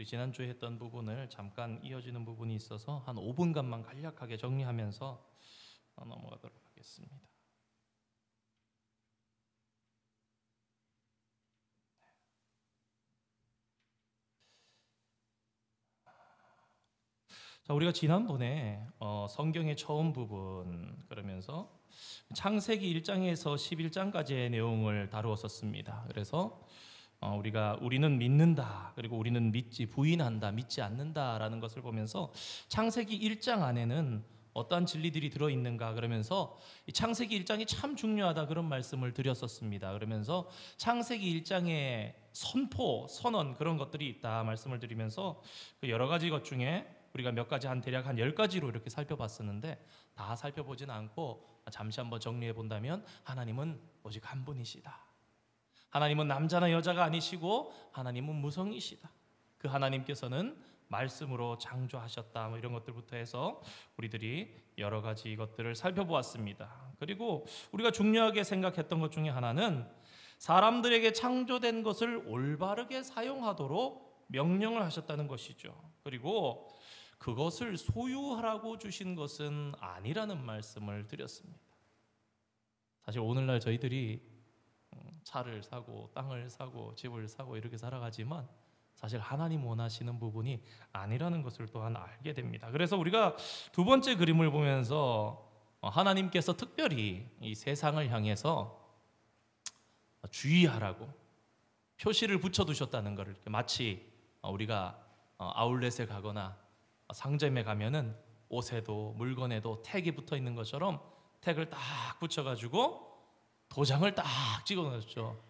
우리 지난주에 했던 부분을 잠깐 이어지는 부분이 있어서 한 5분간만 간략하게 정리하면서 넘어가도록 하겠습니다. 자, 우리가 지난번에 성경의 처음 부분 그러면서 창세기 1장에서 11장까지의 내용을 다루었었습니다. 그래서 우리는 믿는다, 그리고 우리는 믿지, 부인한다, 믿지 않는다라는 것을 보면서 창세기 1장 안에는 어떠한 진리들이 들어있는가 그러면서 이 창세기 1장이 참 중요하다 그런 말씀을 드렸었습니다. 그러면서 창세기 1장의 선포, 선언 그런 것들이 있다 말씀을 드리면서 그 여러 가지 것 중에 우리가 몇 가지 대략 한 10가지로 이렇게 살펴봤었는데 다 살펴보지는 않고 잠시 한번 정리해 본다면 하나님은 오직 한 분이시다. 하나님은 남자나 여자가 아니시고 하나님은 무성이시다. 그 하나님께서는 말씀으로 창조하셨다. 이런 것들부터 해서 우리들이 여러 가지 것들을 살펴보았습니다. 그리고 우리가 중요하게 생각했던 것 중에 하나는 사람들에게 창조된 것을 올바르게 사용하도록 명령을 하셨다는 것이죠. 그리고 그것을 소유하라고 주신 것은 아니라는 말씀을 드렸습니다. 사실 오늘날 저희들이 차를 사고 땅을 사고 집을 사고 이렇게 살아가지만 사실 하나님 원하시는 부분이 아니라는 것을 또한 알게 됩니다. 그래서 우리가 두 번째 그림을 보면서 하나님께서 특별히 이 세상을 향해서 주의하라고 표시를 붙여두셨다는 것을, 마치 우리가 아울렛에 가거나 상점에 가면은 옷에도 물건에도 택이 붙어 있는 것처럼 택을 딱 붙여가지고 도장을 딱 찍어 놓았죠.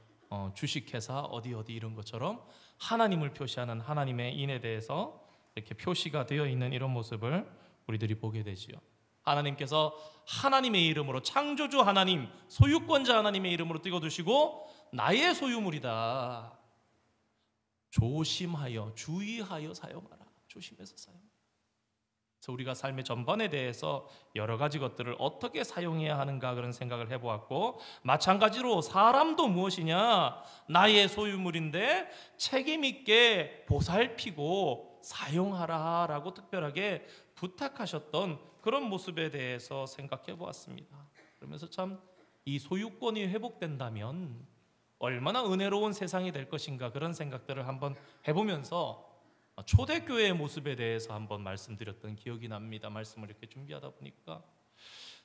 주식회사 어디 이런 것처럼 하나님을 표시하는 하나님의 인에 대해서 이렇게 표시가 되어 있는 이런 모습을 우리들이 보게 되지요. 하나님께서 하나님의 이름으로, 창조주 하나님, 소유권자 하나님의 이름으로 찍어두시고 나의 소유물이다. 조심하여, 주의하여 사용하라. 조심해서 사용하라. 그래서 우리가 삶의 전반에 대해서 여러 가지 것들을 어떻게 사용해야 하는가 그런 생각을 해보았고, 마찬가지로 사람도 무엇이냐, 나의 소유물인데 책임 있게 보살피고 사용하라 라고 특별하게 부탁하셨던 그런 모습에 대해서 생각해 보았습니다. 그러면서 참 이 소유권이 회복된다면 얼마나 은혜로운 세상이 될 것인가 그런 생각들을 한번 해보면서 초대교회의 모습에 대해서 한번 말씀드렸던 기억이 납니다. 말씀을 이렇게 준비하다 보니까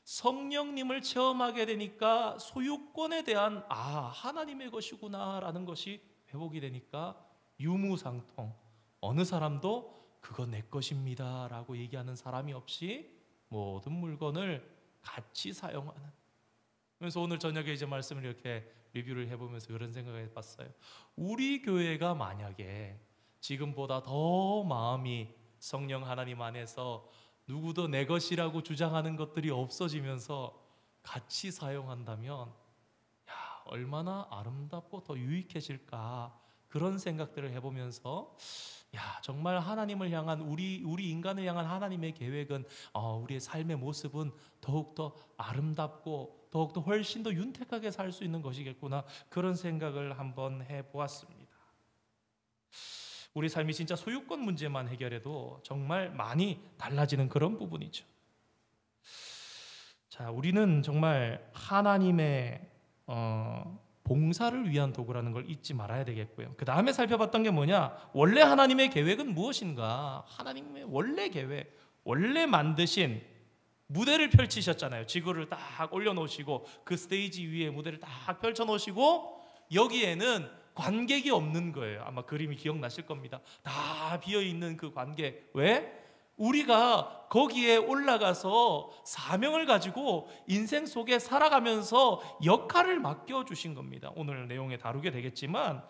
성령님을 체험하게 되니까 소유권에 대한 하나님의 것이구나 라는 것이 회복이 되니까 유무상통, 어느 사람도 그거 내 것입니다 라고 얘기하는 사람이 없이 모든 물건을 같이 사용하는. 그래서 오늘 저녁에 이제 말씀을 이렇게 리뷰를 해보면서 그런 생각을 해봤어요. 우리 교회가 만약에 지금보다 더 마음이 성령 하나님 안에서 누구도 내 것이라고 주장하는 것들이 없어지면서 같이 사용한다면 얼마나 아름답고 더 유익해질까 그런 생각들을 해보면서 정말 하나님을 향한 우리 인간을 향한 하나님의 계획은 우리의 삶의 모습은 더욱더 아름답고 더욱더 훨씬 더 윤택하게 살 수 있는 것이겠구나 그런 생각을 한번 해보았습니다. 우리 삶이 진짜 소유권 문제만 해결해도 정말 많이 달라지는 그런 부분이죠. 자, 우리는 정말 하나님의 봉사를 위한 도구라는 걸 잊지 말아야 되겠고요. 그 다음에 살펴봤던 게 뭐냐? 원래 하나님의 계획은 무엇인가? 하나님의 원래 계획, 원래 만드신 무대를 펼치셨잖아요. 지구를 딱 올려놓으시고 그 스테이지 위에 무대를 딱 펼쳐놓으시고 여기에는 관객이 없는 거예요. 아마 그림이 기억나실 겁니다. 다 비어있는 그 관객. 왜? 우리가 거기에 올라가서 사명을 가지고 인생 속에 살아가면서 역할을 맡겨주신 겁니다. 오늘 내용에 다루게 되겠지만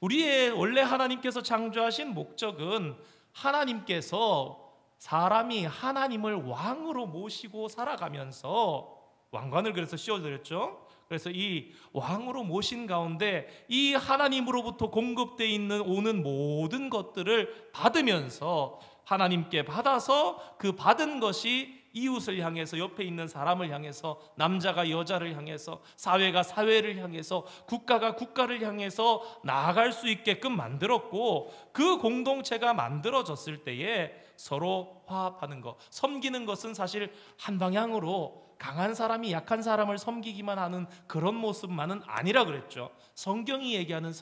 우리의 원래 하나님께서 창조하신 목적은 하나님께서 사람이 하나님을 왕으로 모시고 살아가면서 왕관을 그래서 씌워드렸죠. 그래서 이 왕으로 모신 가운데 이 하나님으로부터 공급되어 있는 오는 모든 것들을 받으면서 하나님께 받아서 그 받은 것이 이웃을 향해서, 옆에 있는 사람을 향해서, 남자가 여자를 향해서, 사회가 사회를 향해서, 국가가 국가를 향해서 나아갈 수 있게끔 만들었고, 그 공동체가 만들어졌을 때에 서로 화합하는 것, 섬기는 것은 사실 한 방향으로 강한 사람이 약한 사람을 섬기기만 하는 그런 모습만은 아니라 그랬죠. 성경이 얘기하는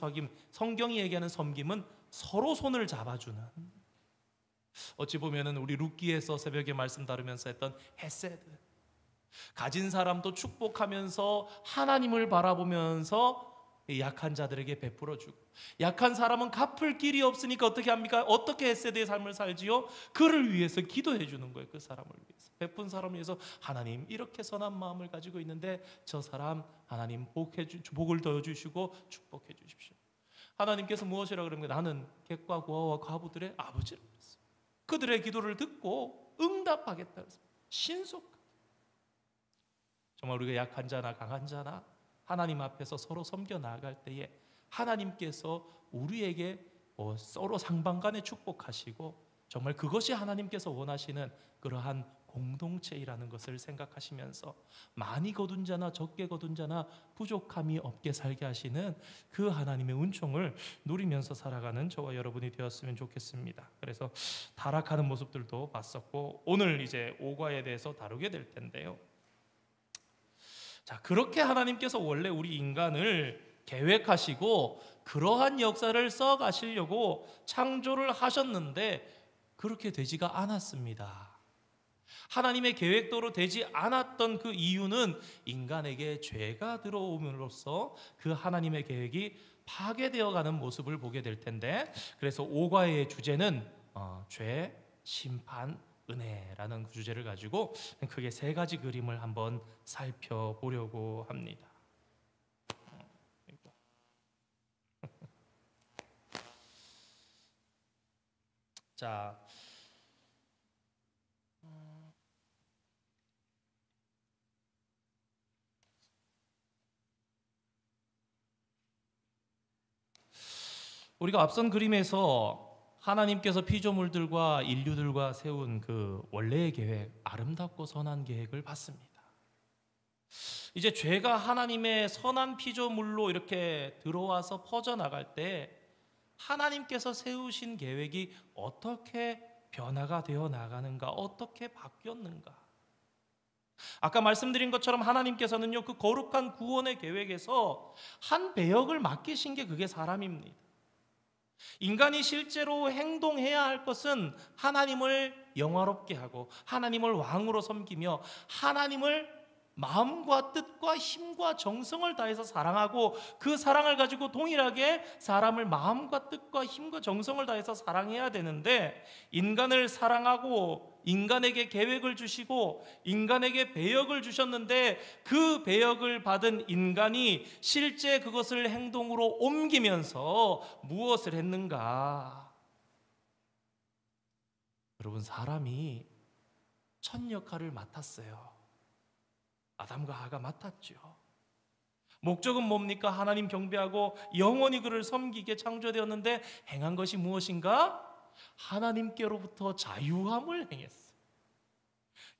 섬김은 서로 손을 잡아주는, 어찌 보면은 우리 룻기에서 새벽에 말씀 다루면서 했던 헤세드, 가진 사람도 축복하면서 하나님을 바라보면서 약한 자들에게 베풀어 주고, 약한 사람은 갚을 길이 없으니까 어떻게 합니까? 어떻게 헤세드의 삶을 살지요? 그를 위해서 기도해 주는 거예요. 그 사람을 위해서, 베푼 사람을 위해서. 하나님, 이렇게 선한 마음을 가지고 있는데 저 사람 하나님 복을 더해 주시고 축복해 주십시오. 하나님께서 무엇이라 그럽니까? 나는 객과 고아와 과부들의 아버지라 그랬어요. 그들의 기도를 듣고 응답하겠다. 신속. 정말 우리가 약한 자나 강한 자나 하나님 앞에서 서로 섬겨 나아갈 때에 하나님께서 우리에게 서로 상방간에 축복하시고, 정말 그것이 하나님께서 원하시는 그러한 공동체이라는 것을 생각하시면서 많이 거둔 자나 적게 거둔 자나 부족함이 없게 살게 하시는 그 하나님의 은총을 누리면서 살아가는 저와 여러분이 되었으면 좋겠습니다. 그래서 타락하는 모습들도 봤었고, 오늘 이제 오과에 대해서 다루게 될 텐데요. 자, 그렇게 하나님께서 원래 우리 인간을 계획하시고 그러한 역사를 써 가시려고 창조를 하셨는데 그렇게 되지가 않았습니다. 하나님의 계획대로 되지 않았던 그 이유는 인간에게 죄가 들어옴으로써 그 하나님의 계획이 파괴되어 가는 모습을 보게 될 텐데, 그래서 오과의 주제는 죄, 심판, 은혜라는 그 주제를 가지고 크게 세 가지 그림을 한번 살펴보려고 합니다. 자, 우리가 앞선 그림에서 하나님께서 피조물들과 인류들과 세운 그 원래의 계획, 아름답고 선한 계획을 봤습니다. 이제 죄가 하나님의 선한 피조물로 이렇게 들어와서 퍼져나갈 때 하나님께서 세우신 계획이 어떻게 변화가 되어 나가는가, 어떻게 바뀌었는가. 아까 말씀드린 것처럼 하나님께서는요, 그 거룩한 구원의 계획에서 한 배역을 맡기신 게 그게 사람입니다. 인간이 실제로 행동해야 할 것은 하나님을 영화롭게 하고 하나님을 왕으로 섬기며 하나님을 마음과 뜻과 힘과 정성을 다해서 사랑하고, 그 사랑을 가지고 동일하게 사람을 마음과 뜻과 힘과 정성을 다해서 사랑해야 되는데, 인간을 사랑하고 인간에게 계획을 주시고 인간에게 배역을 주셨는데 그 배역을 받은 인간이 실제 그것을 행동으로 옮기면서 무엇을 했는가? 여러분, 사람이 첫 역할을 맡았어요. 아담과 하가 맡았죠. 목적은 뭡니까? 하나님 경배하고 영원히 그를 섬기게 창조되었는데 행한 것이 무엇인가? 하나님께로부터 자유함을 행했어요.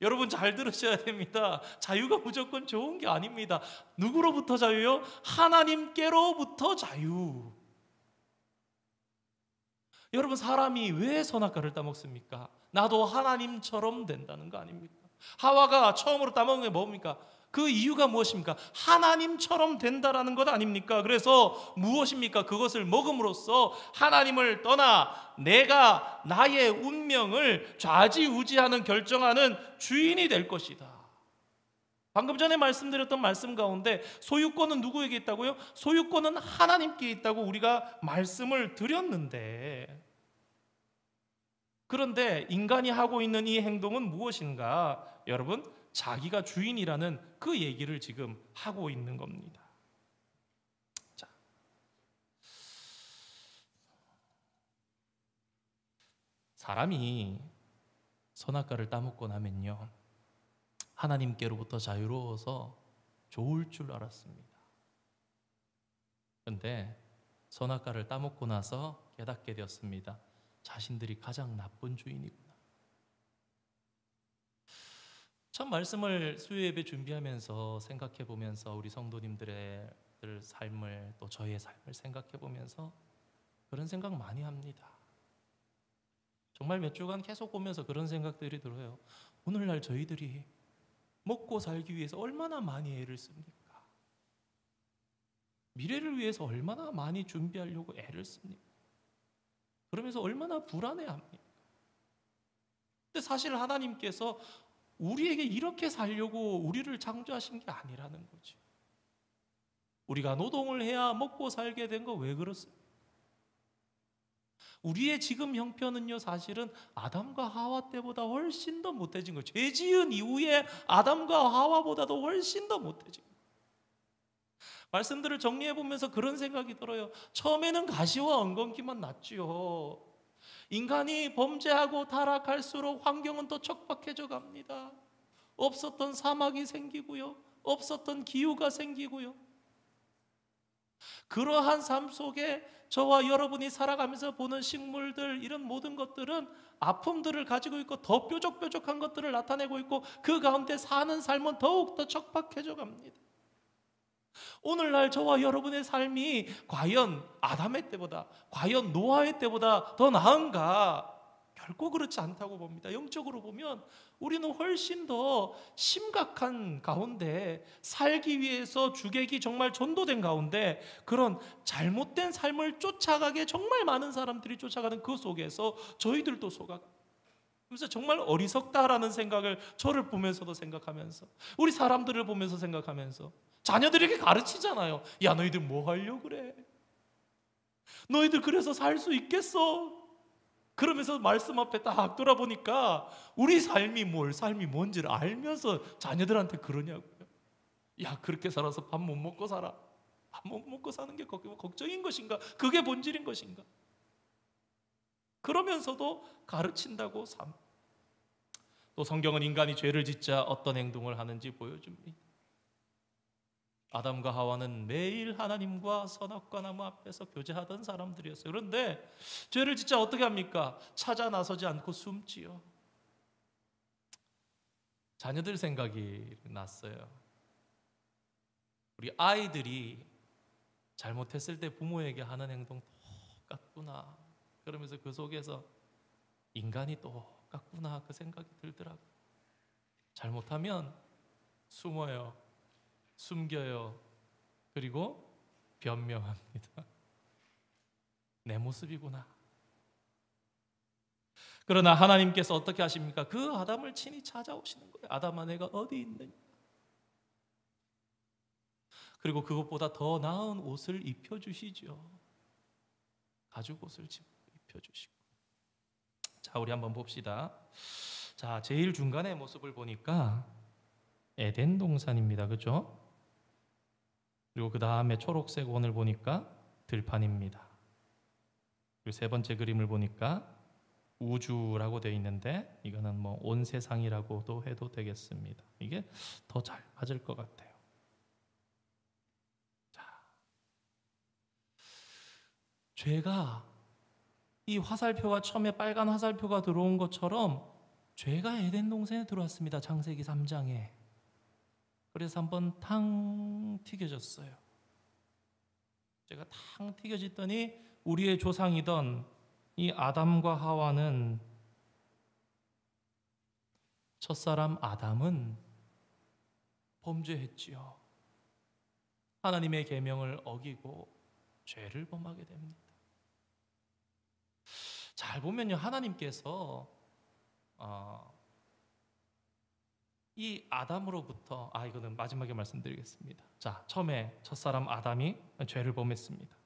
여러분, 잘 들으셔야 됩니다. 자유가 무조건 좋은 게 아닙니다. 누구로부터 자유요? 하나님께로부터 자유. 여러분, 사람이 왜 선악과를 따먹습니까? 나도 하나님처럼 된다는 거 아닙니까? 하와가 처음으로 따먹은 게 뭡니까? 그 이유가 무엇입니까? 하나님처럼 된다라는 것 아닙니까? 그래서 무엇입니까? 그것을 먹음으로써 하나님을 떠나 내가 나의 운명을 좌지우지하는, 결정하는 주인이 될 것이다. 방금 전에 말씀드렸던 말씀 가운데 소유권은 누구에게 있다고요? 소유권은 하나님께 있다고 우리가 말씀을 드렸는데, 그런데 인간이 하고 있는 이 행동은 무엇인가? 여러분, 자기가 주인이라는 그 얘기를 지금 하고 있는 겁니다. 자, 사람이 선악과를 따먹고 나면요, 하나님께로부터 자유로워서 좋을 줄 알았습니다. 그런데 선악과를 따먹고 나서 깨닫게 되었습니다. 자신들이 가장 나쁜 주인이구나. 참 말씀을 수요 예배 준비하면서 생각해 보면서 우리 성도님들의 삶을 또 저의 삶을 생각해 보면서 그런 생각 많이 합니다. 정말 몇 주간 계속 보면서 그런 생각들이 들어요. 오늘날 저희들이 먹고 살기 위해서 얼마나 많이 애를 씁니까? 미래를 위해서 얼마나 많이 준비하려고 애를 씁니까? 그러면서 얼마나 불안해합니까? 근데 사실 하나님께서 우리에게 이렇게 살려고 우리를 창조하신 게 아니라는 거죠. 우리가 노동을 해야 먹고 살게 된 거 왜 그렇습니까? 우리의 지금 형편은요, 사실은 아담과 하와 때보다 훨씬 더 못해진 거예요. 죄 지은 이후에 아담과 하와보다도 훨씬 더 못해진 거예요. 말씀들을 정리해 보면서 그런 생각이 들어요. 처음에는 가시와 엉겅퀴만 났지요. 인간이 범죄하고 타락할수록 환경은 더 척박해져 갑니다. 없었던 사막이 생기고요, 없었던 기후가 생기고요. 그러한 삶 속에 저와 여러분이 살아가면서 보는 식물들, 이런 모든 것들은 아픔들을 가지고 있고 더 뾰족뾰족한 것들을 나타내고 있고 그 가운데 사는 삶은 더욱더 척박해져 갑니다. 오늘날 저와 여러분의 삶이 과연 아담의 때보다, 과연 노아의 때보다 더 나은가? 결코 그렇지 않다고 봅니다. 영적으로 보면 우리는 훨씬 더 심각한 가운데, 살기 위해서 주객이 정말 전도된 가운데 그런 잘못된 삶을 쫓아가게 정말 많은 사람들이 쫓아가는 그 속에서 저희들도 속아가. 그래서 정말 어리석다라는 생각을 저를 보면서도 생각하면서, 우리 사람들을 보면서 생각하면서 자녀들에게 가르치잖아요. 야, 너희들 뭐 하려고 그래? 너희들 그래서 살 수 있겠어? 그러면서 말씀 앞에 딱 돌아보니까 우리 삶이 삶이 뭔지를 알면서 자녀들한테 그러냐고요. 야, 그렇게 살아서 밥 못 먹고 살아. 밥 못 먹고 사는 게 걱정인 것인가? 그게 본질인 것인가? 그러면서도 가르친다고 또 성경은 인간이 죄를 짓자 어떤 행동을 하는지 보여줍니다. 아담과 하와는 매일 하나님과 선악과 나무 앞에서 교제하던 사람들이었어요. 그런데 죄를 짓자 어떻게 합니까? 찾아 나서지 않고 숨지요. 자녀들 생각이 났어요. 우리 아이들이 잘못했을 때 부모에게 하는 행동 똑같구나. 그러면서 그 속에서 인간이 똑같구나, 그 생각이 들더라고요. 잘못하면 숨어요, 숨겨요, 그리고 변명합니다. 내 모습이구나. 그러나 하나님께서 어떻게 하십니까? 그 아담을 친히 찾아오시는 거예요. 아담아, 내가 어디 있느냐? 그리고 그것보다 더 나은 옷을 입혀주시죠. 가죽 옷을 입혀주시고. 자, 우리 한번 봅시다. 자, 제일 중간의 모습을 보니까 에덴 동산입니다. 그죠? 그리고 그 다음에 초록색 원을 보니까 들판입니다. 그리고 세 번째 그림을 보니까 우주라고 되어 있는데 이거는 뭐 온 세상이라고도 해도 되겠습니다. 이게 더 잘 맞을 것 같아요. 자, 죄가 이 화살표가 처음에 빨간 화살표가 들어온 것처럼 죄가 에덴 동산에 들어왔습니다. 창세기 3장에. 그래서 한번 탕 튀겨졌어요. 죄가 탕 튀겨졌더니 우리의 조상이던 이 아담과 하와는, 첫사람 아담은 범죄했지요. 하나님의 계명을 어기고 죄를 범하게 됩니다. 잘 보면요, 하나님께서 이 아담으로부터, 이거는 마지막에 말씀드리겠습니다. 자, 처음에 첫사람 아담이 죄를 범했습니다.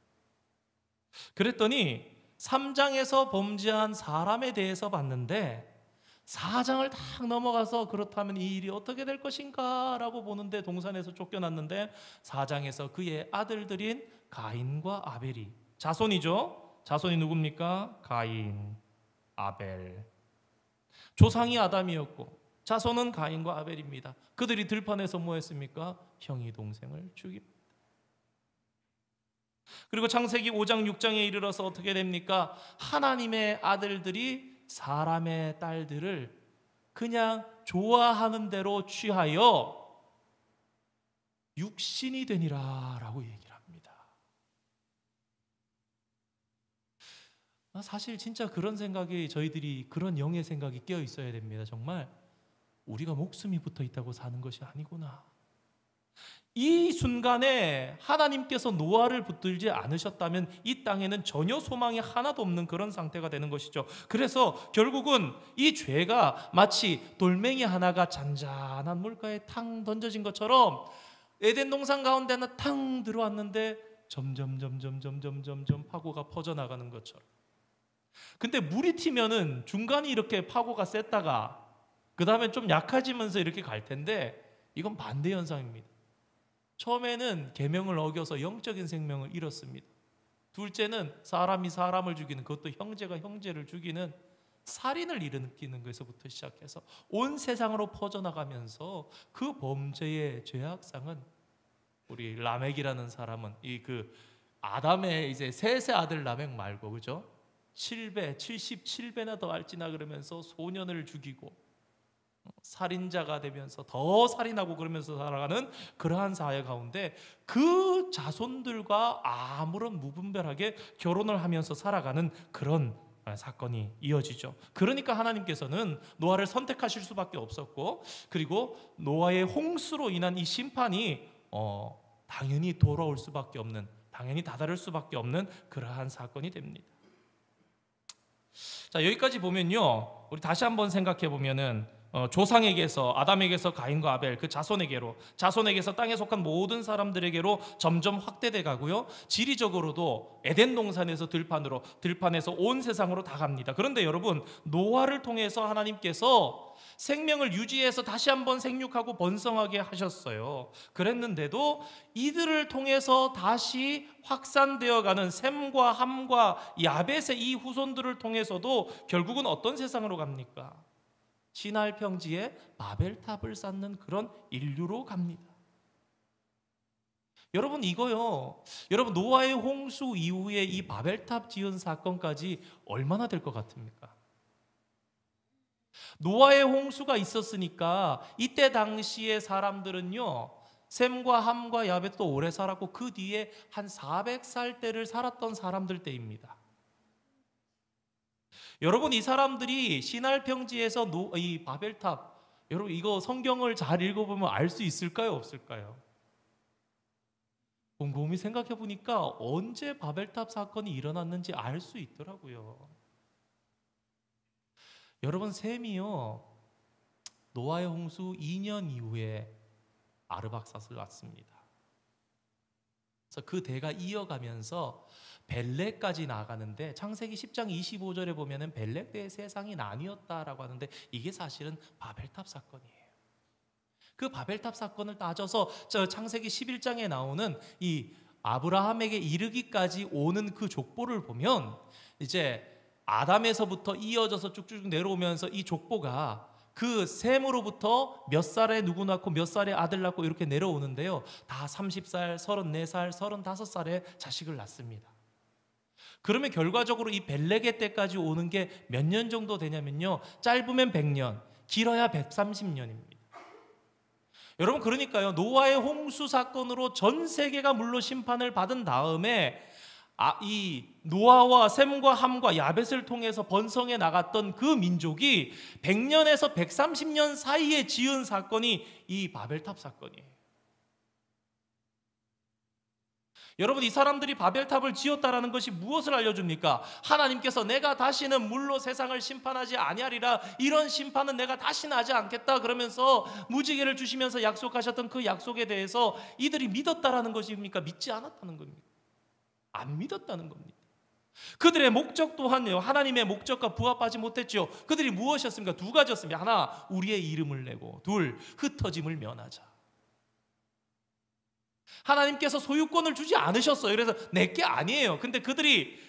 그랬더니 3장에서 범죄한 사람에 대해서 봤는데 4장을 딱 넘어가서 그렇다면 이 일이 어떻게 될 것인가 라고 보는데 동산에서 쫓겨났는데 4장에서 그의 아들들인 가인과 아벨이, 자손이죠. 자손이 누굽니까? 가인, 아벨. 조상이 아담이었고 자손은 가인과 아벨입니다. 그들이 들판에서 뭐 했습니까? 형이 동생을 죽입니다. 그리고 창세기 5장 6장에 이르러서 어떻게 됩니까? 하나님의 아들들이 사람의 딸들을 그냥 좋아하는 대로 취하여 육신이 되니라 라고 얘기를 합니다. 사실 진짜 그런 생각이, 저희들이 그런 영의 생각이 깨어 있어야 됩니다. 정말 우리가 목숨이 붙어 있다고 사는 것이 아니구나. 이 순간에 하나님께서 노아를 붙들지 않으셨다면 이 땅에는 전혀 소망이 하나도 없는 그런 상태가 되는 것이죠. 그래서 결국은 이 죄가 마치 돌멩이 하나가 잔잔한 물가에 탕 던져진 것처럼 에덴 동산 가운데는 탕 들어왔는데 점점 파고가 퍼져나가는 것처럼. 근데 물이 튀면은 중간에 이렇게 파고가 셌다가 그 다음에 좀 약해지면서 이렇게 갈 텐데, 이건 반대 현상입니다. 처음에는 계명을 어겨서 영적인 생명을 잃었습니다. 둘째는 사람이 사람을 죽이는, 그것도 형제가 형제를 죽이는 살인을 일으키는 것에서부터 시작해서 온 세상으로 퍼져나가면서 그 범죄의 죄악상은, 우리 라멕이라는 사람은 아담의 이제 셋의 아들 라멕 말고, 그죠? 7배, 77배나 더 알지나 그러면서 소년을 죽이고 살인자가 되면서 더 살인하고 그러면서 살아가는 그러한 사회 가운데 그 자손들과 아무런 무분별하게 결혼을 하면서 살아가는 그런 사건이 이어지죠. 그러니까 하나님께서는 노아를 선택하실 수밖에 없었고, 그리고 노아의 홍수로 인한 이 심판이 당연히 돌아올 수밖에 없는, 당연히 다다를 수밖에 없는 그러한 사건이 됩니다. 자, 여기까지 보면요, 우리 다시 한번 생각해 보면은 조상에게서, 아담에게서 가인과 아벨, 그 자손에게서 땅에 속한 모든 사람들에게로 점점 확대돼 가고요, 지리적으로도 에덴 동산에서 들판에서 온 세상으로 다 갑니다. 그런데 여러분, 노아를 통해서 하나님께서 생명을 유지해서 다시 한번 생육하고 번성하게 하셨어요. 그랬는데도 이들을 통해서 다시 확산되어가는 셈과 함과 야벳의 이 후손들을 통해서도 결국은 어떤 세상으로 갑니까? 시날 평지에 바벨탑을 쌓는 그런 인류로 갑니다. 여러분, 이거요, 여러분, 노아의 홍수 이후에 이 바벨탑 지은 사건까지 얼마나 될 것 같습니까? 노아의 홍수가 있었으니까 이때 당시의 사람들은요, 셈과 함과 야벳도 오래 살았고 그 뒤에 한 400살 때를 살았던 사람들 때입니다. 여러분, 이 사람들이 시날 평지에서 이 바벨탑, 여러분 이거 성경을 잘 읽어보면 알 수 있을까요, 없을까요? 곰곰이 생각해 보니까 언제 바벨탑 사건이 일어났는지 알 수 있더라고요. 여러분, 셈이요, 노아의 홍수 2년 이후에 아르박삿을 낳습니다. 그래서 그 대가 이어가면서 벨렉까지 나가는데, 창세기 10장 25절에 보면은 벨렉 때의 세상이 나뉘었다라고 하는데, 이게 사실은 바벨탑 사건이에요. 그 바벨탑 사건을 따져서 창세기 11장에 나오는 이 아브라함에게 이르기까지 오는 그 족보를 보면, 이제 아담에서부터 이어져서 쭉쭉 내려오면서 이 족보가 그 셈으로부터 몇 살에 누구 낳고 몇 살에 아들 낳고 이렇게 내려오는데요, 다 30살, 34살, 35살에 자식을 낳습니다. 그러면 결과적으로 이 벨렉의 때까지 오는 게 몇 년 정도 되냐면요, 짧으면 100년, 길어야 130년입니다. 여러분, 그러니까요, 노아의 홍수 사건으로 전 세계가 물로 심판을 받은 다음에 이 노아와 셈과 함과 야벳을 통해서 번성해 나갔던 그 민족이 100년에서 130년 사이에 지은 사건이 이 바벨탑 사건이에요. 여러분, 이 사람들이 바벨탑을 지었다라는 것이 무엇을 알려줍니까? 하나님께서 내가 다시는 물로 세상을 심판하지 아니하리라, 이런 심판은 내가 다시는 하지 않겠다 그러면서 무지개를 주시면서 약속하셨던 그 약속에 대해서 이들이 믿었다라는 것입니까? 믿지 않았다는 겁니까? 안 믿었다는 겁니다. 그들의 목적 또한요, 하나님의 목적과 부합하지 못했죠. 그들이 무엇이었습니까? 두 가지였습니다. 하나, 우리의 이름을 내고, 둘, 흩어짐을 면하자. 하나님께서 소유권을 주지 않으셨어요. 그래서 내게 아니에요. 근데 그들이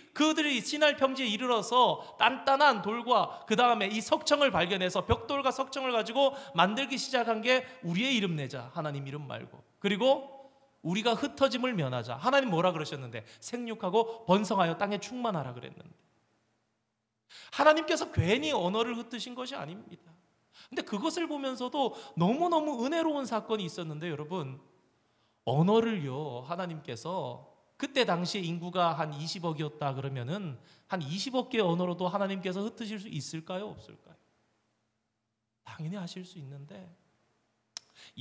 시날 평지에 이르러서 단단한 돌과 그 다음에 이 석청을 발견해서 벽돌과 석청을 가지고 만들기 시작한 게 우리의 이름 내자, 하나님 이름 말고. 그리고 우리가 흩어짐을 면하자. 하나님 뭐라 그러셨는데? 생육하고 번성하여 땅에 충만하라 그랬는데, 하나님께서 괜히 언어를 흩으신 것이 아닙니다. 근데 그것을 보면서도 너무너무 은혜로운 사건이 있었는데 여러분, 언어를요, 하나님께서 그때 당시에 인구가 한 20억이었다 그러면은 한 20억 개의 언어로도 하나님께서 흩으실 수 있을까요? 없을까요? 당연히 하실 수 있는데,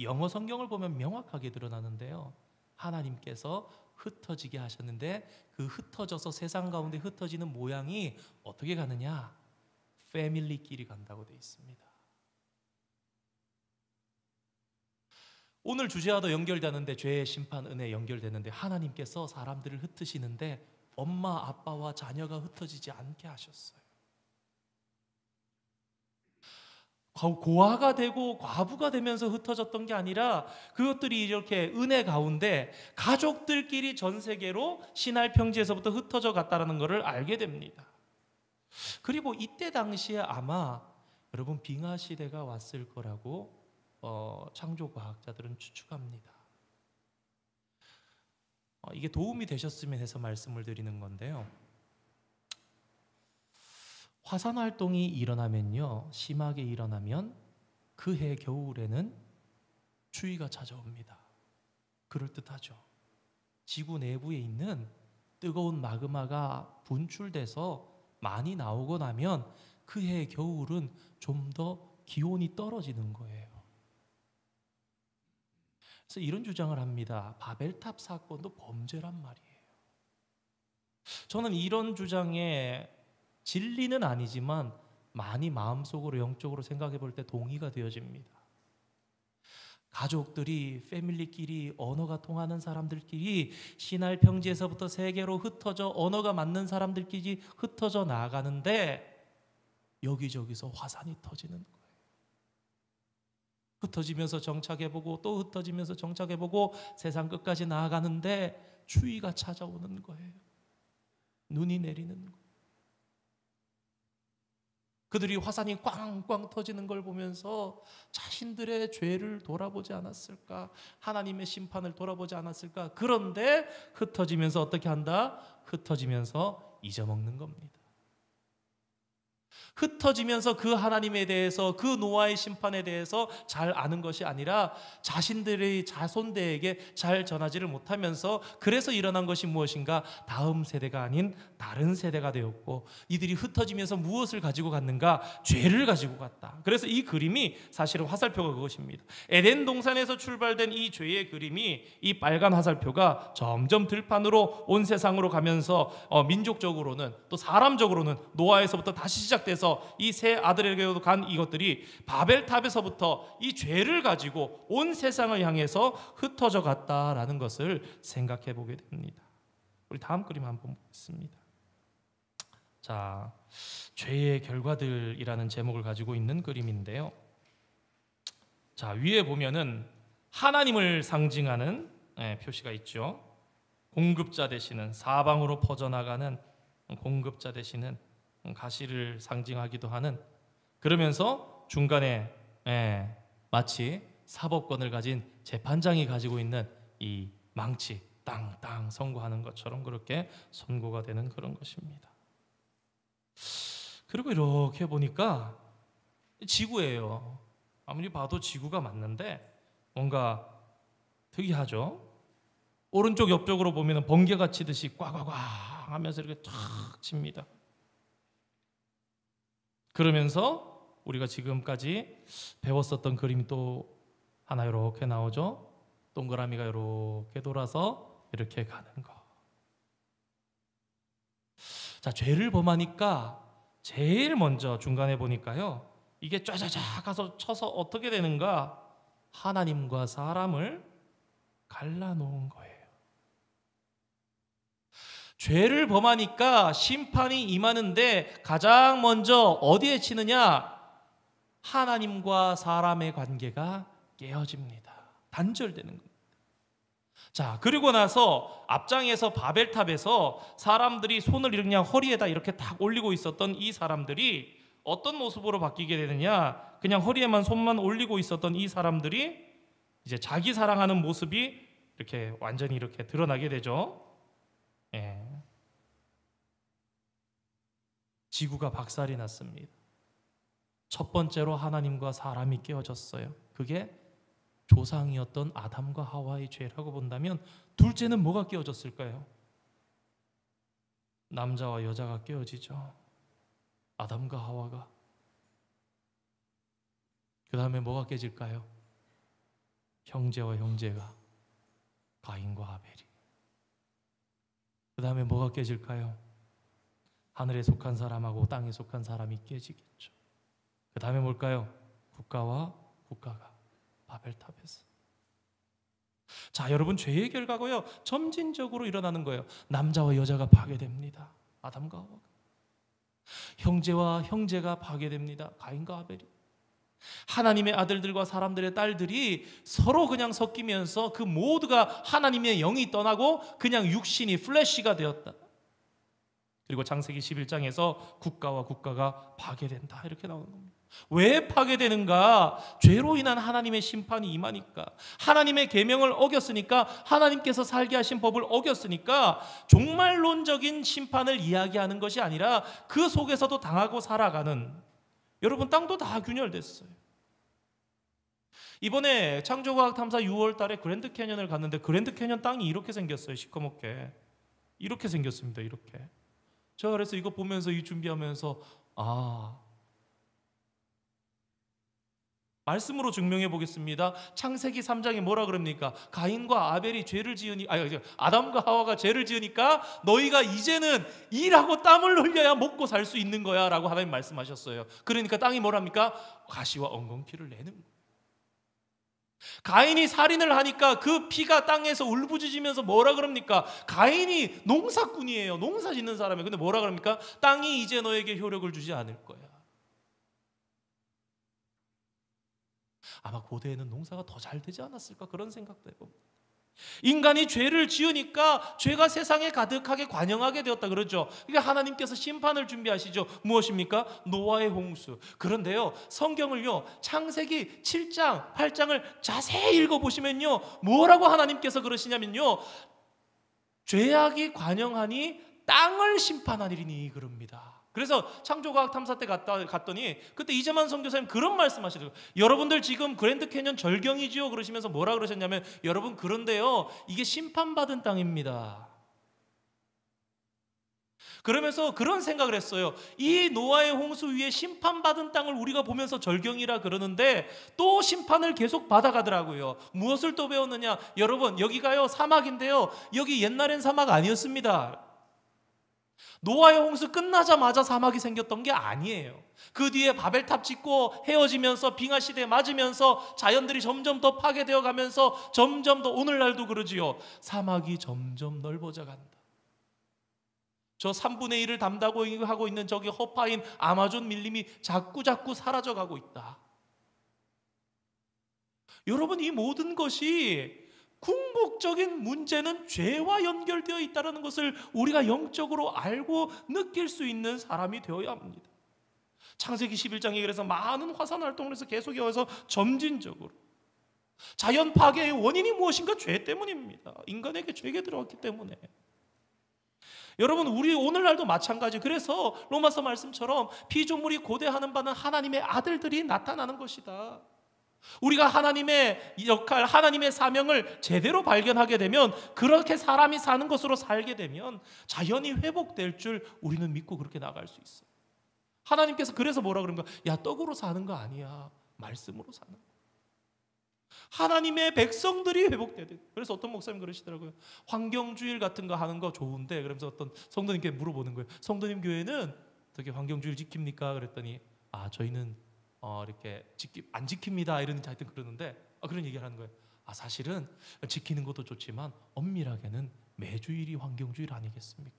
영어 성경을 보면 명확하게 드러나는데요, 하나님께서 흩어지게 하셨는데 그 흩어져서 세상 가운데 흩어지는 모양이 어떻게 가느냐? 패밀리끼리 간다고 되어 있습니다. 오늘 주제와도 연결되는데, 죄의 심판, 은혜 연결되는데, 하나님께서 사람들을 흩으시는데 엄마 아빠와 자녀가 흩어지지 않게 하셨어요. 고아가 되고 과부가 되면서 흩어졌던 게 아니라 그것들이 이렇게 은혜 가운데 가족들끼리 전 세계로 신할 평지에서부터 흩어져 갔다는 것을 알게 됩니다. 그리고 이때 당시에 아마 여러분 빙하 시대가 왔을 거라고 창조과학자들은 추측합니다. 이게 도움이 되셨으면 해서 말씀을 드리는 건데요, 화산 활동이 일어나면요, 심하게 일어나면 그해 겨울에는 추위가 찾아옵니다. 그럴듯하죠. 지구 내부에 있는 뜨거운 마그마가 분출돼서 많이 나오고 나면 그해 겨울은 좀 더 기온이 떨어지는 거예요. 그래서 이런 주장을 합니다. 바벨탑 사건도 범죄란 말이에요. 저는 이런 주장에 진리는 아니지만 많이 마음속으로 영적으로 생각해 볼 때 동의가 되어집니다. 가족들이, 패밀리끼리, 언어가 통하는 사람들끼리 신할 평지에서부터 세계로 흩어져 언어가 맞는 사람들끼리 흩어져 나아가는데 여기저기서 화산이 터지는 거예요. 흩어지면서 정착해보고 또 흩어지면서 정착해보고 세상 끝까지 나아가는데 추위가 찾아오는 거예요. 눈이 내리는 거예요. 그들이 화산이 꽝꽝 터지는 걸 보면서 자신들의 죄를 돌아보지 않았을까? 하나님의 심판을 돌아보지 않았을까? 그런데 흩어지면서 어떻게 한다? 흩어지면서 잊어먹는 겁니다. 흩어지면서 그 하나님에 대해서, 그 노아의 심판에 대해서 잘 아는 것이 아니라 자신들의 자손들에게 잘 전하지를 못하면서, 그래서 일어난 것이 무엇인가? 다음 세대가 아닌 다른 세대가 되었고, 이들이 흩어지면서 무엇을 가지고 갔는가? 죄를 가지고 갔다. 그래서 이 그림이 사실은 화살표가 그것입니다. 에덴 동산에서 출발된 이 죄의 그림이, 이 빨간 화살표가 점점 들판으로 온 세상으로 가면서 민족적으로는 또 사람적으로는 노아에서부터 다시 시작돼서 이 세 아들에게도 간 이것들이 바벨탑에서부터 이 죄를 가지고 온 세상을 향해서 흩어져 갔다라는 것을 생각해 보게 됩니다. 우리 다음 그림 한번 보겠습니다. 자, 죄의 결과들이라는 제목을 가지고 있는 그림인데요, 자, 위에 보면은 하나님을 상징하는 표시가 있죠. 공급자 되시는, 사방으로 퍼져나가는 공급자 되시는, 가시를 상징하기도 하는, 그러면서 중간에 마치 사법권을 가진 재판장이 가지고 있는 이 망치 땅땅 선고하는 것처럼 그렇게 선고가 되는 그런 것입니다. 그리고 이렇게 보니까 지구예요. 아무리 봐도 지구가 맞는데 뭔가 특이하죠. 오른쪽 옆쪽으로 보면 번개가 치듯이 꽉꽉꽉 하면서 이렇게 탁 칩니다. 그러면서 우리가 지금까지 배웠었던 그림이 또 하나 이렇게 나오죠. 동그라미가 이렇게 돌아서 이렇게 가는 거. 자, 죄를 범하니까 제일 먼저 중간에 보니까요, 이게 쫙쫙쫙 가서 쳐서 어떻게 되는가? 하나님과 사람을 갈라놓은 거예요. 죄를 범하니까 심판이 임하는데 가장 먼저 어디에 치느냐? 하나님과 사람의 관계가 깨어집니다. 단절되는 겁니다. 자, 그리고 나서 앞장에서 바벨탑에서 사람들이 손을 그냥 허리에다 이렇게 탁 올리고 있었던 이 사람들이 어떤 모습으로 바뀌게 되느냐? 그냥 허리에만 손만 올리고 있었던 이 사람들이 이제 자기 사랑하는 모습이 이렇게 완전히 이렇게 드러나게 되죠. 지구가 박살이 났습니다. 첫 번째로 하나님과 사람이 깨어졌어요. 그게 조상이었던 아담과 하와의 죄라고 본다면, 둘째는 뭐가 깨어졌을까요? 남자와 여자가 깨어지죠. 아담과 하와가. 그 다음에 뭐가 깨질까요? 형제와 형제가, 가인과 아벨이. 그 다음에 뭐가 깨질까요? 하늘에 속한 사람하고 땅에 속한 사람이 깨지겠죠. 그 다음에 뭘까요? 국가와 국가가 바벨탑에서. 자, 여러분, 죄의 결과고요, 점진적으로 일어나는 거예요. 남자와 여자가 파괴됩니다. 아담과 하와가. 형제와 형제가 파괴됩니다. 가인과 아벨이. 하나님의 아들들과 사람들의 딸들이 서로 그냥 섞이면서 그 모두가 하나님의 영이 떠나고 그냥 육신이, 플래시가 되었다. 그리고 창세기 11장에서 국가와 국가가 파괴된다, 이렇게 나오는 겁니다. 왜 파괴되는가? 죄로 인한 하나님의 심판이 임하니까. 하나님의 계명을 어겼으니까, 하나님께서 살게 하신 법을 어겼으니까, 종말론적인 심판을 이야기하는 것이 아니라 그 속에서도 당하고 살아가는, 여러분, 땅도 다 균열됐어요. 이번에 창조과학 탐사 6월 달에 그랜드 캐년을 갔는데, 그랜드 캐년 땅이 이렇게 생겼어요. 시커멓게 이렇게 생겼습니다. 이렇게. 제가 그래서 이거 보면서, 이 준비하면서, 말씀으로 증명해 보겠습니다. 창세기 3장에 뭐라 그럽니까? 가인과 아벨이 죄를 지으니, 아담과 하와가 죄를 지으니까 너희가 이제는 일하고 땀을 흘려야 먹고 살 수 있는 거야 라고 하나님 말씀하셨어요. 그러니까 땅이 뭐랍니까? 가시와 엉겅퀴를 내는 거예요. 가인이 살인을 하니까 그 피가 땅에서 울부짖으면서 뭐라 그럽니까? 가인이 농사꾼이에요. 농사 짓는 사람이에요. 근데 뭐라 그럽니까? 땅이 이제 너에게 효력을 주지 않을 거야. 아마 고대에는 농사가 더 잘 되지 않았을까, 그런 생각도 해봅니다. 인간이 죄를 지으니까 죄가 세상에 가득하게 관영하게 되었다 그러죠. 그러니까 하나님께서 심판을 준비하시죠. 무엇입니까? 노아의 홍수. 그런데요, 성경을요, 창세기 7장, 8장을 자세히 읽어보시면요, 뭐라고 하나님께서 그러시냐면요, 죄악이 관영하니 땅을 심판하리니 그럽니다. 그래서 창조과학 탐사 때 갔더니 그때 이재만 선교사님 그런 말씀하시더라고요. 여러분들 지금 그랜드 캐년 절경이지요? 그러시면서 뭐라 그러셨냐면, 여러분, 그런데요, 이게 심판받은 땅입니다. 그러면서 그런 생각을 했어요. 이 노아의 홍수 위에 심판받은 땅을 우리가 보면서 절경이라 그러는데 또 심판을 계속 받아가더라고요. 무엇을 또 배웠느냐? 여러분, 여기가요, 사막인데요, 여기 옛날엔 사막 아니었습니다. 노아의 홍수 끝나자마자 사막이 생겼던 게 아니에요. 그 뒤에 바벨탑 짓고 헤어지면서 빙하 시대에 맞으면서 자연들이 점점 더 파괴되어 가면서 점점 더, 오늘날도 그러지요, 사막이 점점 넓어져 간다. 저 3분의 1을 담당하고 있는 저기 허파인 아마존 밀림이 자꾸 사라져 가고 있다. 여러분, 이 모든 것이 궁극적인 문제는 죄와 연결되어 있다는 것을 우리가 영적으로 알고 느낄 수 있는 사람이 되어야 합니다. 창세기 11장에 그래서 많은 화산 활동을 해서 계속 이어서 점진적으로 자연 파괴의 원인이 무엇인가? 죄 때문입니다. 인간에게 죄가 들어왔기 때문에. 여러분, 우리 오늘날도 마찬가지. 그래서 로마서 말씀처럼 피조물이 고대하는 바는 하나님의 아들들이 나타나는 것이다. 우리가 하나님의 역할, 하나님의 사명을 제대로 발견하게 되면, 그렇게 사람이 사는 것으로 살게 되면 자연이 회복될 줄 우리는 믿고 그렇게 나갈 수 있어요. 하나님께서 그래서 뭐라 그런가? 야, 떡으로 사는 거 아니야, 말씀으로 사는 거. 하나님의 백성들이 회복돼야 돼. 그래서 어떤 목사님 그러시더라고요. 환경주일 같은 거 하는 거 좋은데, 그러면서 어떤 성도님께 물어보는 거예요. 성도님 교회는 어떻게 환경주일 지킵니까? 그랬더니 저희는 이렇게 안 지킵니다, 이런 하여튼 그러는데, 그런 얘기를 하는 거예요. 사실은 지키는 것도 좋지만 엄밀하게는 매주일이 환경주일 아니겠습니까?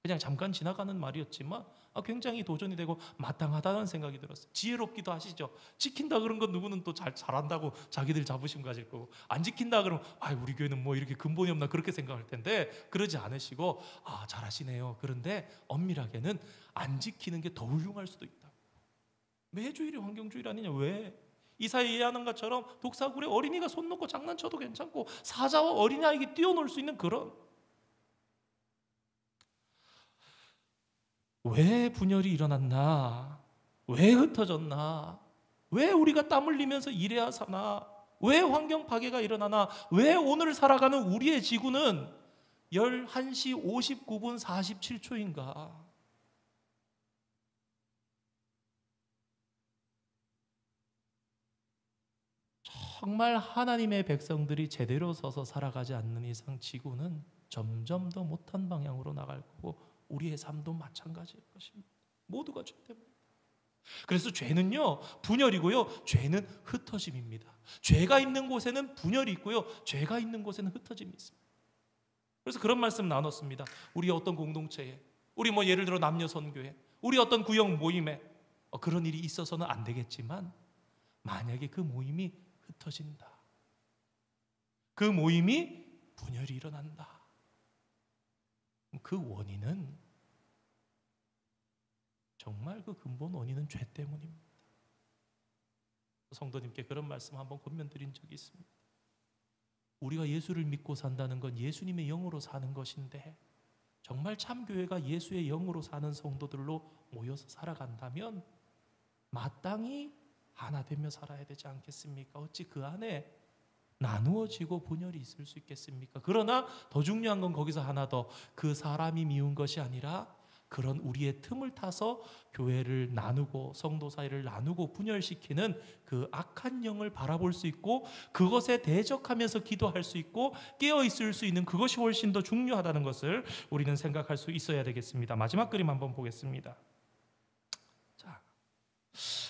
그냥 잠깐 지나가는 말이었지만 굉장히 도전이 되고 마땅하다는 생각이 들었어요. 지혜롭기도 하시죠. 지킨다 그런 건 누구는 또 잘한다고 자기들 자부심 가질 거고, 안 지킨다 그러면 우리 교회는 뭐 이렇게 근본이 없나 그렇게 생각할 텐데, 그러지 않으시고 잘하시네요. 그런데 엄밀하게는 안 지키는 게 더 훌륭할 수도 있다. 매주일이 환경주일 아니냐? 왜? 이사야 예언한 것처럼 독사굴에 어린이가 손 놓고 장난쳐도 괜찮고, 사자와 어린아이가 뛰어놀 수 있는 그런. 왜 분열이 일어났나? 왜 흩어졌나? 왜 우리가 땀 흘리면서 일해야 사나? 왜 환경 파괴가 일어나나? 왜 오늘 살아가는 우리의 지구는 11시 59분 47초인가? 정말 하나님의 백성들이 제대로 서서 살아가지 않는 이상 지구는 점점 더 못한 방향으로 나갈 거고 우리의 삶도 마찬가지일 것입니다. 모두가 죄 때문에. 그래서 죄는요 분열이고요, 죄는 흩어짐입니다. 죄가 있는 곳에는 분열이 있고요, 죄가 있는 곳에는 흩어짐이 있습니다. 그래서 그런 말씀 나눴습니다. 우리 어떤 공동체에, 우리 예를 들어 남녀 선교회, 우리 어떤 구역 모임에 그런 일이 있어서는 안 되겠지만, 만약에 그 모임이 흩어진다, 그 모임이 분열이 일어난다, 그 원인은 정말 그 근본 원인은 죄 때문입니다. 성도님께 그런 말씀 한번 권면드린 적이 있습니다. 우리가 예수를 믿고 산다는 건 예수님의 영으로 사는 것인데, 정말 참교회가 예수의 영으로 사는 성도들로 모여서 살아간다면 마땅히 하나 되며 살아야 되지 않겠습니까? 어찌 그 안에 나누어지고 분열이 있을 수 있겠습니까? 그러나 더 중요한 건 거기서 하나 더, 그 사람이 미운 것이 아니라 그런 우리의 틈을 타서 교회를 나누고 성도 사이를 나누고 분열시키는 그 악한 영을 바라볼 수 있고, 그것에 대적하면서 기도할 수 있고 깨어있을 수 있는 그것이 훨씬 더 중요하다는 것을 우리는 생각할 수 있어야 되겠습니다. 마지막 그림 한번 보겠습니다. 자,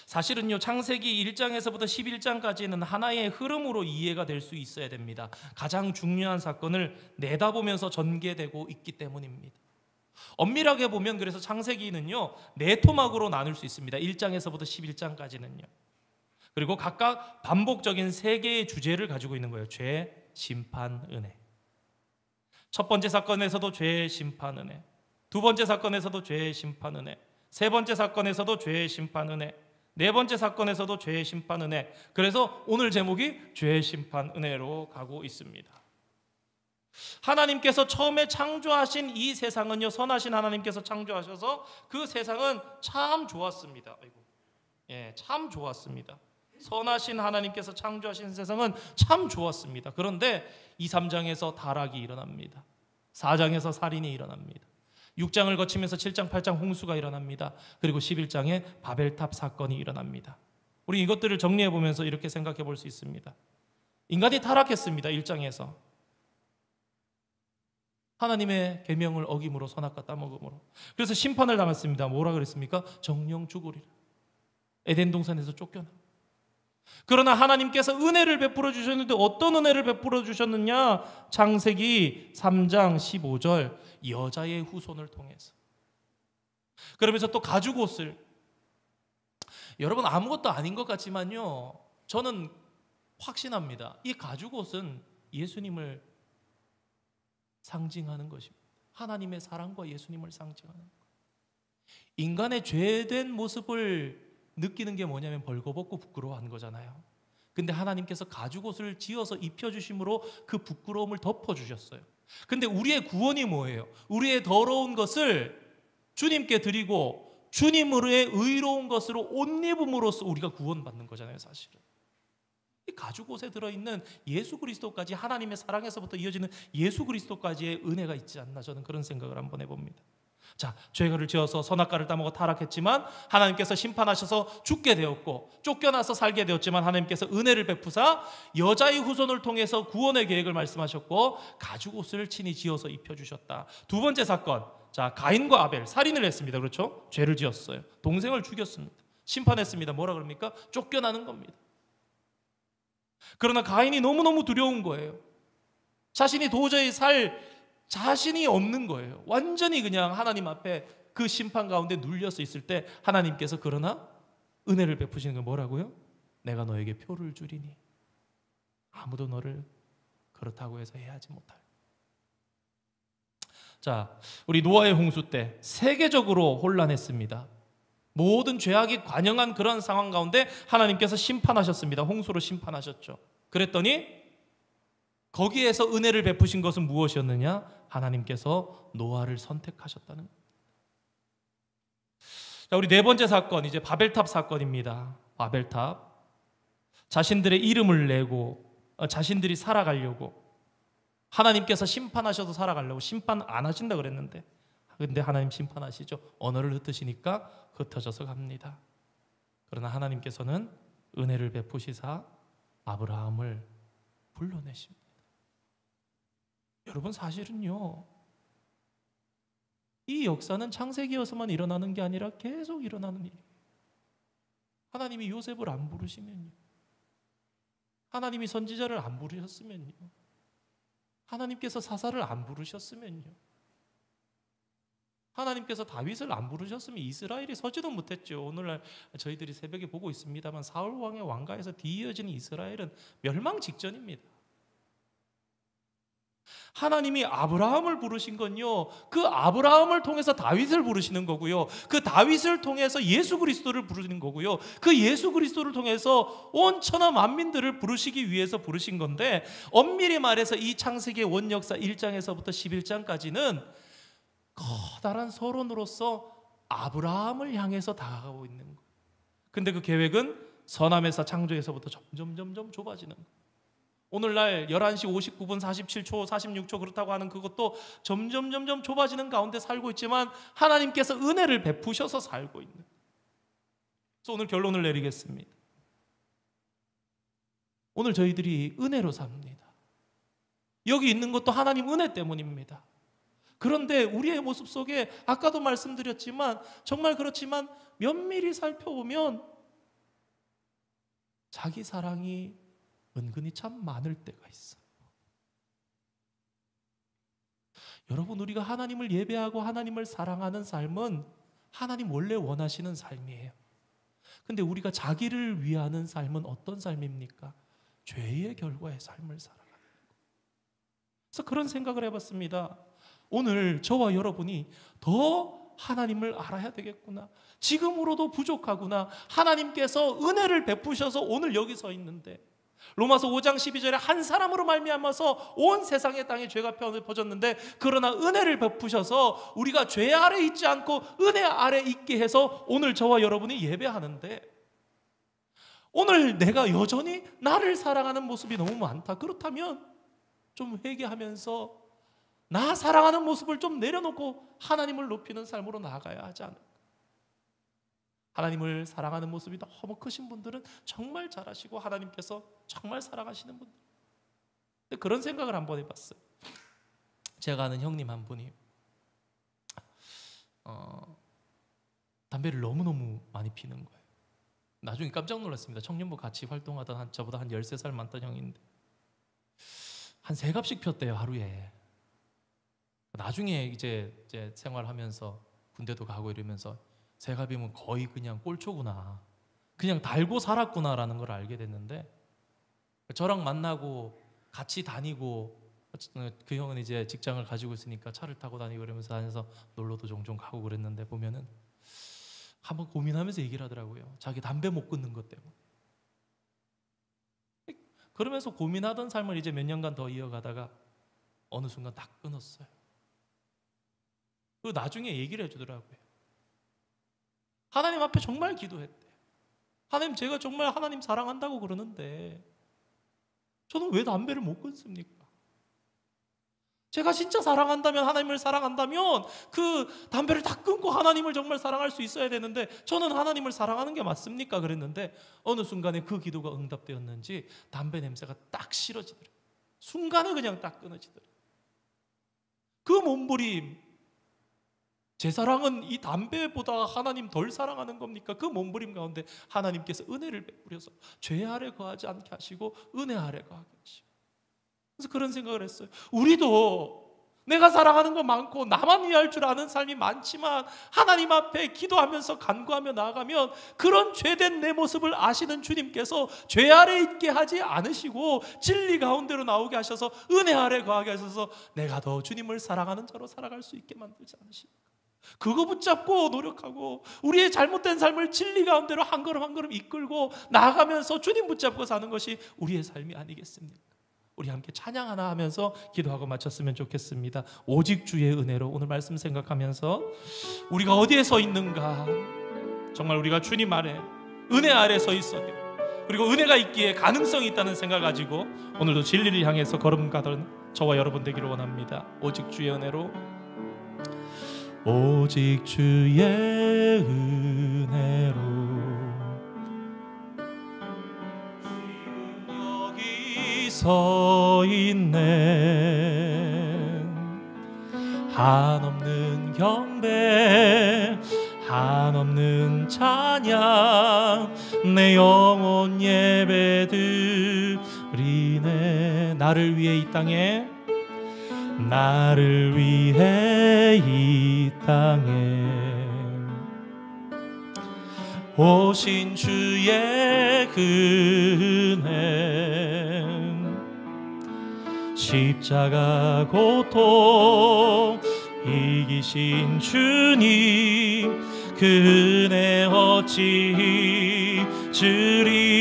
사실은요 창세기 1장에서부터 11장까지는 하나의 흐름으로 이해가 될 수 있어야 됩니다. 가장 중요한 사건을 내다보면서 전개되고 있기 때문입니다. 엄밀하게 보면 그래서 창세기는요 4토막으로 나눌 수 있습니다. 1장에서부터 11장까지는요. 그리고 각각 반복적인 3개의 주제를 가지고 있는 거예요. 죄, 심판, 은혜. 첫 번째 사건에서도 죄, 심판, 은혜. 두 번째 사건에서도 죄, 심판, 은혜. 세 번째 사건에서도 죄, 심판, 은혜. 네 번째 사건에서도 죄, 심판, 은혜. 그래서 오늘 제목이 죄, 심판, 은혜로 가고 있습니다. 하나님께서 처음에 창조하신 이 세상은요, 선하신 하나님께서 창조하셔서 그 세상은 참 좋았습니다. 참 좋았습니다. 선하신 하나님께서 창조하신 세상은 참 좋았습니다. 그런데 2, 3장에서 타락이 일어납니다. 4장에서 살인이 일어납니다. 6장을 거치면서 7장, 8장 홍수가 일어납니다. 그리고 11장에 바벨탑 사건이 일어납니다. 우리 이것들을 정리해 보면서 이렇게 생각해 볼 수 있습니다. 인간이 타락했습니다. 1장에서 하나님의 계명을 어김으로, 선악과 따먹음으로. 그래서 심판을 당했습니다. 뭐라 그랬습니까? 정령 죽으리라. 에덴 동산에서 쫓겨나. 그러나 하나님께서 은혜를 베풀어 주셨는데 어떤 은혜를 베풀어 주셨느냐? 창세기 3장 15절, 여자의 후손을 통해서. 그러면서 또 가죽옷을, 여러분 아무것도 아닌 것 같지만요, 저는 확신합니다. 이 가죽옷은 예수님을 상징하는 것입니다. 하나님의 사랑과 예수님을 상징하는 것. 인간의 죄된 모습을 느끼는 게 뭐냐면 벌거벗고 부끄러워하는 거잖아요. 근데 하나님께서 가죽옷을 지어서 입혀주심으로 그 부끄러움을 덮어주셨어요. 근데 우리의 구원이 뭐예요? 우리의 더러운 것을 주님께 드리고 주님으로의 의로운 것으로 옷 입음으로써 우리가 구원받는 거잖아요, 사실은. 이 가죽옷에 들어있는 예수 그리스도까지, 하나님의 사랑에서부터 이어지는 예수 그리스도까지의 은혜가 있지 않나, 저는 그런 생각을 한번 해봅니다. 자, 죄를 지어서 선악과를 따먹어 타락했지만 하나님께서 심판하셔서 죽게 되었고, 쫓겨나서 살게 되었지만 하나님께서 은혜를 베푸사 여자의 후손을 통해서 구원의 계획을 말씀하셨고 가죽옷을 친히 지어서 입혀주셨다. 두 번째 사건, 자, 가인과 아벨 살인을 했습니다. 그렇죠? 죄를 지었어요. 동생을 죽였습니다. 심판했습니다. 뭐라 그럽니까? 쫓겨나는 겁니다. 그러나 가인이 너무너무 두려운 거예요. 자신이 도저히 살 자신이 없는 거예요. 완전히 그냥 하나님 앞에 그 심판 가운데 눌려서 있을 때 하나님께서 그러나 은혜를 베푸시는 건 뭐라고요? 내가 너에게 표를 주리니 아무도 너를 그렇다고 해서 해하지 못할. 자, 우리 노아의 홍수 때 세계적으로 혼란했습니다. 모든 죄악이 관영한 그런 상황 가운데 하나님께서 심판하셨습니다. 홍수로 심판하셨죠. 그랬더니 거기에서 은혜를 베푸신 것은 무엇이었느냐? 하나님께서 노아를 선택하셨다는 겁니다. 자, 우리 네 번째 사건, 이제 바벨탑 사건입니다. 바벨탑. 자신들의 이름을 내고 자신들이 살아가려고, 하나님께서 심판하셔도 살아가려고 심판 안 하신다 그랬는데, 근데 하나님 심판하시죠. 언어를 흩으시니까 흩어져서 갑니다. 그러나 하나님께서는 은혜를 베푸시사 아브라함을 불러내십니다. 여러분, 사실은요, 이 역사는 창세기여서만 일어나는 게 아니라 계속 일어나는 일이에요. 하나님이 요셉을 안 부르시면요, 하나님이 선지자를 안 부르셨으면요, 하나님께서 사사를 안 부르셨으면요, 하나님께서 다윗을 안 부르셨으면 이스라엘이 서지도 못했죠. 오늘날 저희들이 새벽에 보고 있습니다만 사울 왕의 왕가에서 뒤이어지는 이스라엘은 멸망 직전입니다. 하나님이 아브라함을 부르신 건요, 그 아브라함을 통해서 다윗을 부르시는 거고요, 그 다윗을 통해서 예수 그리스도를 부르는 거고요, 그 예수 그리스도를 통해서 온 천하 만민들을 부르시기 위해서 부르신 건데, 엄밀히 말해서 이 창세기 원역사 1장에서부터 11장까지는 커다란 서론으로서 아브라함을 향해서 다가가고 있는 거예요. 근데 그 계획은 서남에서 창조에서부터 점점 좁아지는 거예요. 오늘날 11시 59분 47초 46초 그렇다고 하는 그것도 점점 좁아지는 가운데 살고 있지만 하나님께서 은혜를 베푸셔서 살고 있는. 그래서 오늘 결론을 내리겠습니다. 오늘 저희들이 은혜로 삽니다. 여기 있는 것도 하나님 은혜 때문입니다. 그런데 우리의 모습 속에 아까도 말씀드렸지만 정말 그렇지만 면밀히 살펴보면 자기 사랑이 은근히 참 많을 때가 있어요. 여러분, 우리가 하나님을 예배하고 하나님을 사랑하는 삶은 하나님 원래 원하시는 삶이에요. 근데 우리가 자기를 위하는 삶은 어떤 삶입니까? 죄의 결과의 삶을 살아가는 거예요. 그래서 그런 생각을 해봤습니다. 오늘 저와 여러분이 더 하나님을 알아야 되겠구나. 지금으로도 부족하구나. 하나님께서 은혜를 베푸셔서 오늘 여기 서 있는데, 로마서 5장 12절에 한 사람으로 말미암아서 온 세상의 땅에 죄가 퍼졌는데, 그러나 은혜를 베푸셔서 우리가 죄 아래 있지 않고 은혜 아래 있게 해서 오늘 저와 여러분이 예배하는데, 오늘 내가 여전히 나를 사랑하는 모습이 너무 많다. 그렇다면 좀 회개하면서 나 사랑하는 모습을 좀 내려놓고 하나님을 높이는 삶으로 나아가야 하지 않을까. 하나님을 사랑하는 모습이 너무 크신 분들은 정말 잘하시고 하나님께서 정말 사랑하시는 분들. 그런 생각을 한번 해봤어요. 제가 아는 형님 한 분이 담배를 너무너무 많이 피는 거예요. 나중에 깜짝 놀랐습니다. 청년부 같이 활동하던 저보다 한 13살 많던 형인데 한 3갑씩 폈대요, 하루에. 나중에 이제 생활하면서 군대도 가고 이러면서 3갑이면 거의 그냥 꼴초구나, 그냥 달고 살았구나라는 걸 알게 됐는데, 저랑 만나고 같이 다니고, 그 형은 이제 직장을 가지고 있으니까 차를 타고 다니고 그러면서 다녀서 놀러도 종종 가고 그랬는데, 보면은 한번 고민하면서 얘기를 하더라고요. 자기 담배 못 끊는 것 때문에. 그러면서 고민하던 삶을 이제 몇 년간 더 이어가다가 어느 순간 딱 끊었어요. 그리고 나중에 얘기를 해주더라고요. 하나님 앞에 정말 기도했대. 하나님, 제가 정말 하나님 사랑한다고 그러는데 저는 왜 담배를 못 끊습니까? 제가 진짜 사랑한다면, 하나님을 사랑한다면 그 담배를 다 끊고 하나님을 정말 사랑할 수 있어야 되는데 저는 하나님을 사랑하는 게 맞습니까? 그랬는데 어느 순간에 그 기도가 응답되었는지 담배 냄새가 딱 싫어지더래요. 순간에 그냥 딱 끊어지더래요. 그 몸부림, 제 사랑은 이 담배보다 하나님 덜 사랑하는 겁니까? 그 몸부림 가운데 하나님께서 은혜를 베풀어서 죄 아래 거하지 않게 하시고 은혜 아래 거하게 하시고. 그래서 그런 생각을 했어요. 우리도 내가 사랑하는 거 많고 나만 이해할 줄 아는 삶이 많지만 하나님 앞에 기도하면서 간구하며 나아가면 그런 죄된 내 모습을 아시는 주님께서 죄 아래 있게 하지 않으시고 진리 가운데로 나오게 하셔서 은혜 아래 거하게 하셔서 내가 더 주님을 사랑하는 자로 살아갈 수 있게 만들지 않으십니까? 그거 붙잡고 노력하고 우리의 잘못된 삶을 진리 가운데로 한 걸음 한 걸음 이끌고 나아가면서 주님 붙잡고 사는 것이 우리의 삶이 아니겠습니까? 우리 함께 찬양 하나 하면서 기도하고 마쳤으면 좋겠습니다. 오직 주의 은혜로. 오늘 말씀 생각하면서 우리가 어디에 서 있는가, 정말 우리가 주님 아래 은혜 아래 서 있어요. 그리고 은혜가 있기에 가능성이 있다는 생각을 가지고 오늘도 진리를 향해서 걸음가던 저와 여러분 되기를 원합니다. 오직 주의 은혜로, 오직 주의 은혜로 여기 서 있네. 한없는 경배, 한없는 찬양, 내 영혼 예배드리네. 나를 위해 이 땅에, 나를 위해 이 땅에 오신 주의 은혜, 십자가 고통 이기신 주님, 그 은혜 어찌 잊으리.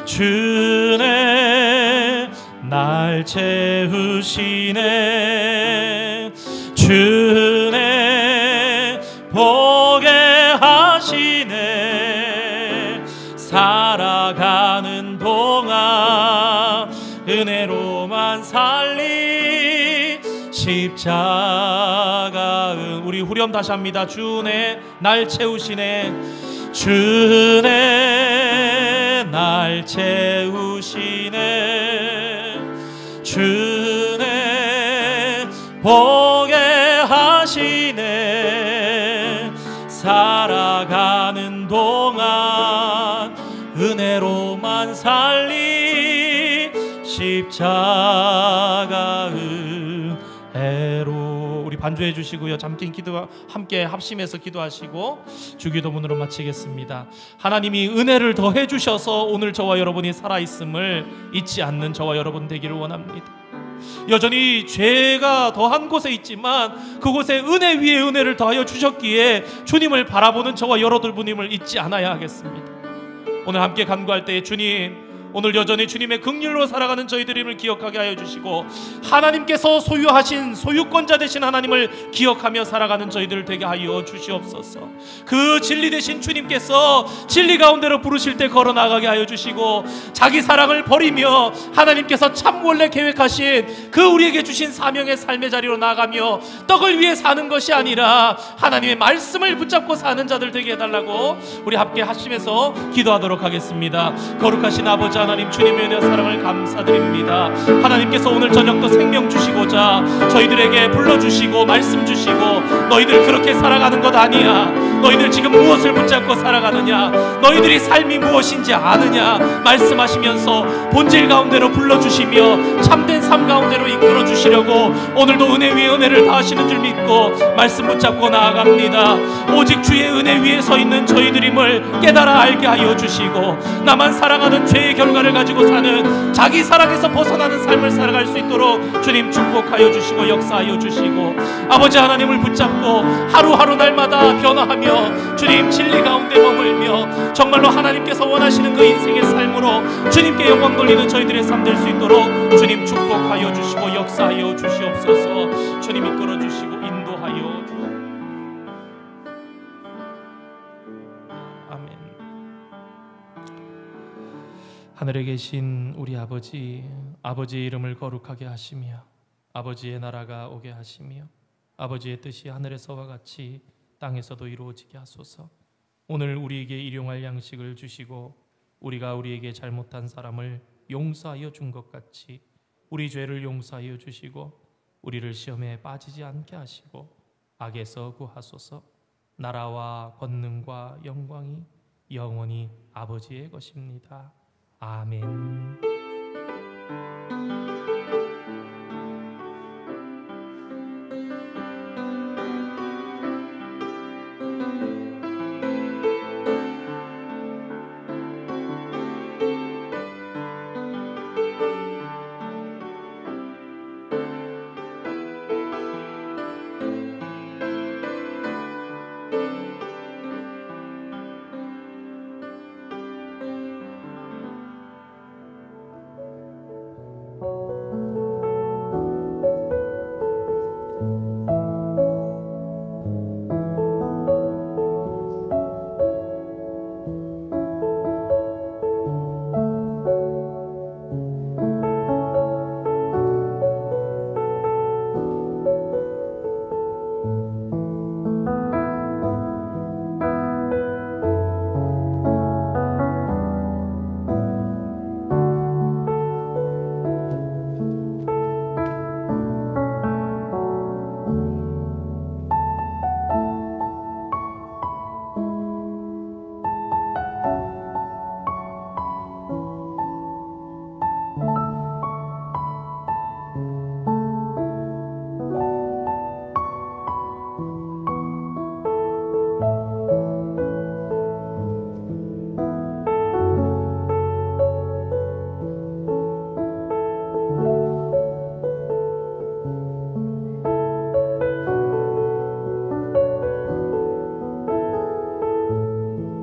주네 날 채우시네, 주네 보게 하시네. 살아가는 동안 은혜로만 살리 십자가. 우리 후렴 다시 합니다. 주네 날 채우시네, 주네 날 채우시네, 주네 보게 하시네. 살아가는 동안 은혜로만 살리 십자가 은혜로. 우리 반주해 주시고요. 잠깐 기도 함께 합심해서 기도하시고 주기도문으로 마치겠습니다. 하나님이 은혜를 더해 주셔서 오늘 저와 여러분이 살아있음을 잊지 않는 저와 여러분 되기를 원합니다. 여전히 죄가 더한 곳에 있지만 그곳에 은혜 위에 은혜를 더하여 주셨기에 주님을 바라보는 저와 여러분임을 잊지 않아야 하겠습니다. 오늘 함께 간구할 때에 주님, 오늘 여전히 주님의 긍휼로 살아가는 저희들임을 기억하게 하여 주시고 하나님께서 소유하신 소유권자 되신 하나님을 기억하며 살아가는 저희들 되게 하여 주시옵소서. 그 진리 되신 주님께서 진리 가운데로 부르실 때 걸어나가게 하여 주시고 자기 사랑을 버리며 하나님께서 참 원래 계획하신 그 우리에게 주신 사명의 삶의 자리로 나아가며 떡을 위해 사는 것이 아니라 하나님의 말씀을 붙잡고 사는 자들 되게 해달라고 우리 함께 하시면서 기도하도록 하겠습니다. 거룩하신 아버지 하나님, 주님의 은혜와 사랑을 감사드립니다. 하나님께서 오늘 저녁도 생명 주시고자 저희들에게 불러주시고 말씀 주시고 너희들 그렇게 살아가는 것 아니야, 너희들 지금 무엇을 붙잡고 살아가느냐, 너희들이 삶이 무엇인지 아느냐 말씀하시면서 본질 가운데로 불러주시며 참된 삶 가운데로 이끌어주시려고 오늘도 은혜 위에 은혜를 다하시는 줄 믿고 말씀 붙잡고 나아갑니다. 오직 주의 은혜 위에 서 있는 저희들임을 깨달아 알게 하여 주시고 나만 살아가는 죄의 결과를 가지고 사는 자기 사랑에서 벗어나는 삶을 살아갈 수 있도록 주님 축복하여 주시고 역사하여 주시고 아버지 하나님을 붙잡고 하루하루 날마다 변화하며 주님 진리 가운데 머물며 정말로 하나님께서 원하시는 그 인생의 삶으로 주님께 영광 돌리는 저희들의 삶 될 수 있도록 주님 축복하여 주시고 역사하여 주시옵소서. 주님 이끌어 주시고 인도하여 주시옵소서. 아멘. 하늘에 계신 우리 아버지, 아버지의 이름을 거룩하게 하시며 아버지의 나라가 오게 하시며 아버지의 뜻이 하늘에서와 같이 땅에서도 이루어지게 하소서. 오늘 우리에게 일용할 양식을 주시고 우리가 우리에게 잘못한 사람을 용서하여 준 것 같이 우리 죄를 용서하여 주시고 우리를 시험에 빠지지 않게 하시고 악에서 구하소서. 나라와 권능과 영광이 영원히 아버지의 것입니다. 아멘.